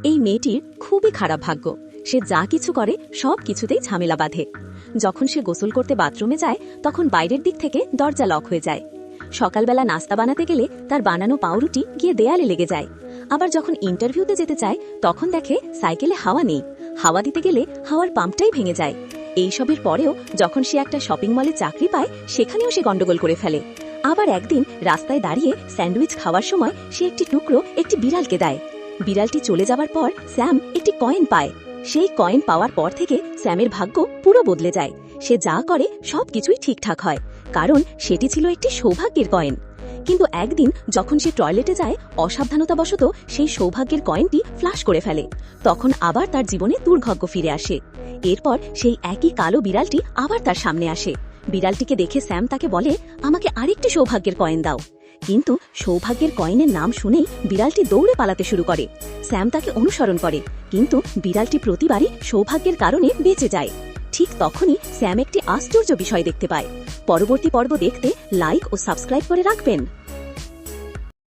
এই মেয়েটির খুবই খারাপ ভাগ্য। সে যা কিছু করে সব কিছুতেই ঝামেলা বাঁধে। যখন সে গোসল করতে বাথরুমে যায় তখন বাইরের দিক থেকে দরজা লক হয়ে যায়। সকালবেলা নাস্তা বানাতে গেলে তার বানানো পাউরুটি গিয়ে দেয়ালে লেগে যায়। আবার যখন ইন্টারভিউতে যেতে চায় তখন দেখে সাইকেলে হাওয়া নেই। হাওয়া দিতে গেলে হাওয়ার পাম্পটাই ভেঙে যায়। এইসবের পরেও যখন সে একটা শপিং মলে চাকরি পায় সেখানেও সে গন্ডগোল করে ফেলে। আবার একদিন রাস্তায় দাঁড়িয়ে স্যান্ডউইচ খাওয়ার সময় সে একটি টুকরো একটি বিড়ালকে দেয়। বিড়ালটি চলে যাওয়ার পর স্যাম একটি কয়েন পায়। সেই কয়েন পাওয়ার পর থেকে স্যামের ভাগ্য পুরো বদলে যায়। সে যা করে সবকিছুই ঠিকঠাক হয়, কারণ সেটি ছিল একটি সৌভাগ্যের কয়েন। কিন্তু একদিন যখন সে টয়লেটে যায় অসাবধানতাবশত সেই সৌভাগ্যের কয়েনটি ফ্লাশ করে ফেলে। তখন আবার তার জীবনে দুর্ভাগ্য ফিরে আসে। এরপর সেই একই কালো বিড়ালটি আবার তার সামনে আসে। বিড়ালটিকে দেখে স্যাম তাকে বলে, আমাকে আরেকটি সৌভাগ্যের কয়েন দাও। কিন্তু সৌভাগ্যের কয়েনের নাম শুনেই বিড়ালটি দৌড়ে পালাতে শুরু করে। স্যাম তাকে অনুসরণ করে, কিন্তু বিড়ালটি প্রতিবারই সৌভাগ্যের কারণে বেঁচে যায়। ঠিক তখনই স্যাম একটি আশ্চর্য বিষয় দেখতে পায়। পরবর্তী পর্ব দেখতে লাইক ও সাবস্ক্রাইব করে রাখবেন।